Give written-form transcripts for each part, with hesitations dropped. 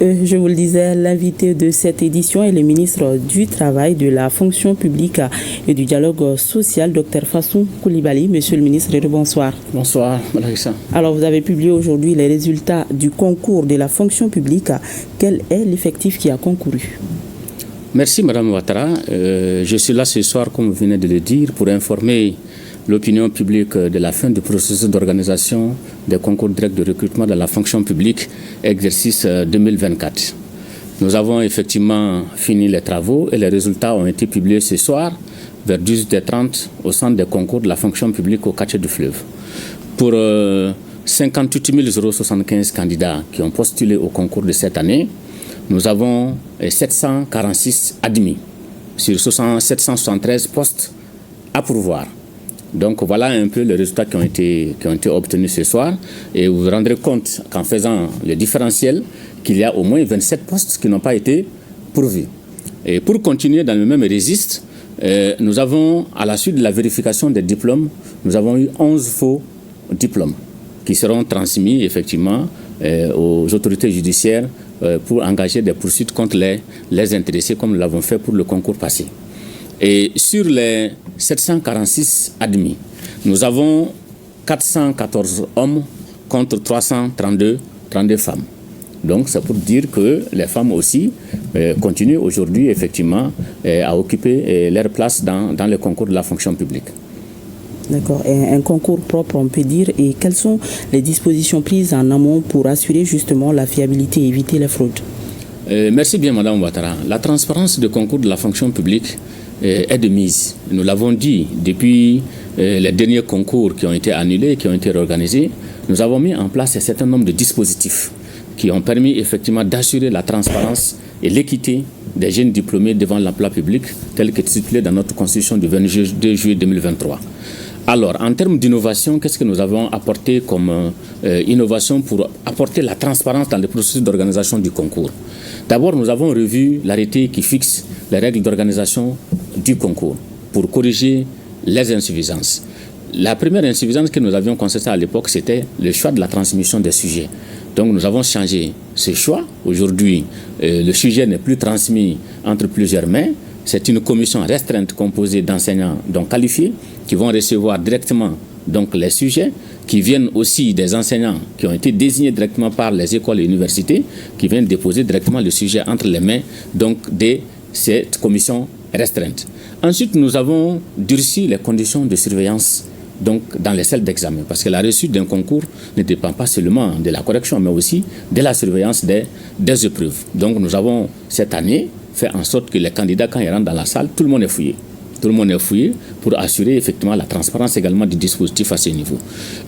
Je vous le disais, l'invité de cette édition est le ministre du Travail, de la fonction publique et du dialogue social, Dr Fassou Coulibaly. Monsieur le ministre, bonsoir. Bonsoir, Mme Issa. Alors, vous avez publié aujourd'hui les résultats du concours de la fonction publique. Quel est l'effectif qui a concouru? Merci, Mme Ouattara. Je suis là ce soir, comme vous venez de le dire, pour informer l'opinion publique de la fin du processus d'organisation des concours directs de recrutement de la fonction publique, exercice 2024. Nous avons effectivement fini les travaux et les résultats ont été publiés ce soir vers 18h30 au centre des concours de la fonction publique au quartier du Fleuve. Pour 58 075 candidats qui ont postulé au concours de cette année, nous avons 746 admis sur 773 postes à pourvoir. Donc voilà un peu les résultats qui ont été obtenus ce soir. Et vous vous rendrez compte qu'en faisant le différentiel, qu'il y a au moins 27 postes qui n'ont pas été pourvus. Et pour continuer dans le même registre, nous avons, à la suite de la vérification des diplômes, nous avons eu 11 faux diplômes qui seront transmis effectivement aux autorités judiciaires pour engager des poursuites contre les intéressés, comme nous l'avons fait pour le concours passé. Et sur les 746 admis, nous avons 414 hommes contre 332 femmes. Donc c'est pour dire que les femmes aussi continuent aujourd'hui effectivement à occuper leur place dans le concours de la fonction publique. D'accord. Et un concours propre, on peut dire. Et quelles sont les dispositions prises en amont pour assurer justement la fiabilité et éviter les fraudes? Merci bien, Mme Ouattara. La transparence du concours de la fonction publique est de mise. Nous l'avons dit depuis les derniers concours qui ont été annulés, qui ont été réorganisés. Nous avons mis en place un certain nombre de dispositifs qui ont permis effectivement d'assurer la transparence et l'équité des jeunes diplômés devant l'emploi public, tel que stipulé dans notre constitution du 22 juillet 2023. Alors, en termes d'innovation, qu'est-ce que nous avons apporté comme innovation pour apporter la transparence dans le processus d'organisation du concours? D'abord, nous avons revu l'arrêté qui fixe les règles d'organisation du concours pour corriger les insuffisances. La première insuffisance que nous avions constatée à l'époque, c'était le choix de la transmission des sujets. Donc nous avons changé ce choix. Aujourd'hui, le sujet n'est plus transmis entre plusieurs mains. C'est une commission restreinte composée d'enseignants donc qualifiés qui vont recevoir directement donc les sujets, qui viennent aussi des enseignants qui ont été désignés directement par les écoles et universités, qui viennent déposer directement le sujet entre les mains donc de cette commission restreinte. Ensuite, nous avons durci les conditions de surveillance donc dans les salles d'examen, parce que la réussite d'un concours ne dépend pas seulement de la correction, mais aussi de la surveillance des épreuves. Donc nous avons cette année fait en sorte que les candidats, quand ils rentrent dans la salle, tout le monde est fouillé. Tout le monde est fouillé pour assurer effectivement la transparence également du dispositif à ce niveau.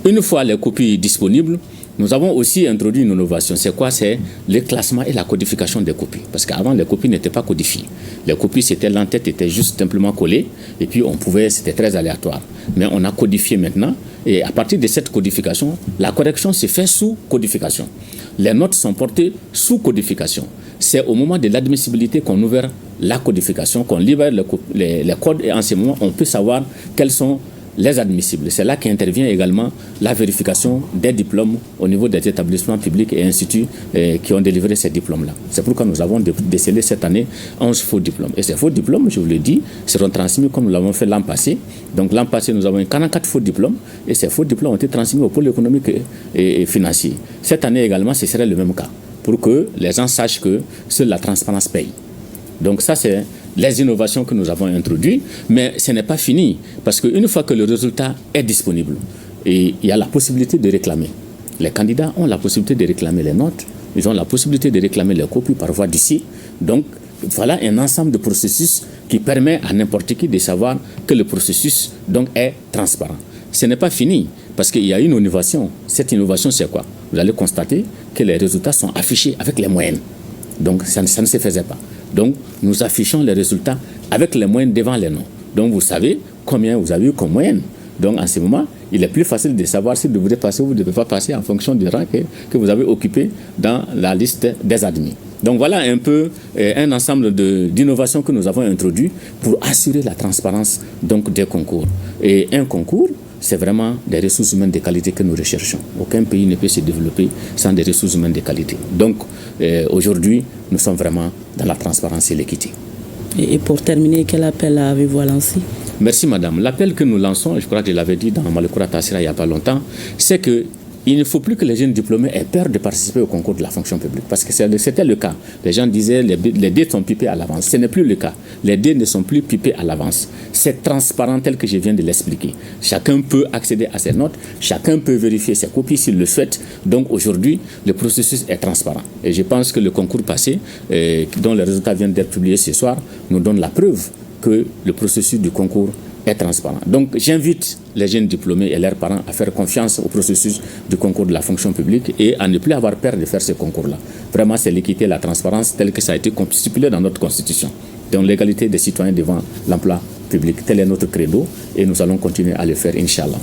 Une fois les copies disponibles, nous avons aussi introduit une innovation. C'est quoi? C'est le classement et la codification des copies. Parce qu'avant, les copies n'étaient pas codifiées. Les copies, l'entête était juste simplement collée et puis c'était très aléatoire. Mais on a codifié maintenant et à partir de cette codification, la correction se fait sous codification. Les notes sont portées sous codification. C'est au moment de l'admissibilité qu'on ouvre la codification, qu'on libère les codes et en ce moment, on peut savoir quels sont les admissibles. C'est là qu'intervient également la vérification des diplômes au niveau des établissements publics et instituts qui ont délivré ces diplômes-là. C'est pourquoi nous avons décelé cette année 11 faux diplômes. Et ces faux diplômes, je vous le dis, seront transmis comme nous l'avons fait l'an passé. Donc l'an passé, nous avons eu 44 faux diplômes et ces faux diplômes ont été transmis au pôle économique et financier. Cette année également, ce serait le même cas pour que les gens sachent que seule la transparence paye. Donc ça, c'est les innovations que nous avons introduites, mais ce n'est pas fini, parce qu'une fois que le résultat est disponible, et il y a la possibilité de réclamer. Les candidats ont la possibilité de réclamer les notes, ils ont la possibilité de réclamer les copies par voie d'ici. Donc voilà un ensemble de processus qui permet à n'importe qui de savoir que le processus donc, est transparent. Ce n'est pas fini, parce qu'il y a une innovation. Cette innovation, c'est quoi? Vous allez constater que les résultats sont affichés avec les moyennes. Donc ça ne se faisait pas. Donc nous affichons les résultats avec les moyennes devant les noms. Donc vous savez combien vous avez eu comme moyenne. Donc en ce moment, il est plus facile de savoir si vous devez passer ou vous ne devez pas passer en fonction du rang que vous avez occupé dans la liste des admis. Donc voilà un peu un ensemble d'innovations que nous avons introduit pour assurer la transparence donc, des concours. Et un concours, c'est vraiment des ressources humaines de qualité que nous recherchons. Aucun pays ne peut se développer sans des ressources humaines de qualité. Donc, aujourd'hui, nous sommes vraiment dans la transparence et l'équité. Et pour terminer, quel appel avez-vous à lancer? Merci madame. L'appel que nous lançons, je crois que je l'avais dit dans Malikoura Tassira il n'y a pas longtemps, c'est qu'il ne faut plus que les jeunes diplômés aient peur de participer au concours de la fonction publique. Parce que c'était le cas. Les gens disaient les dés sont pipés à l'avance. Ce n'est plus le cas. Les dés ne sont plus pipés à l'avance. C'est transparent tel que je viens de l'expliquer. Chacun peut accéder à ses notes. Chacun peut vérifier ses copies s'il le souhaite. Donc aujourd'hui, le processus est transparent. Et je pense que le concours passé, dont les résultats viennent d'être publiés ce soir, nous donne la preuve que le processus du concours est transparent. Donc j'invite les jeunes diplômés et leurs parents à faire confiance au processus du concours de la fonction publique et à ne plus avoir peur de faire ce concours-là. Vraiment, c'est l'équité et la transparence telle que ça a été stipulé dans notre Constitution. Donc l'égalité des citoyens devant l'emploi public, tel est notre credo et nous allons continuer à le faire, Inch'Allah.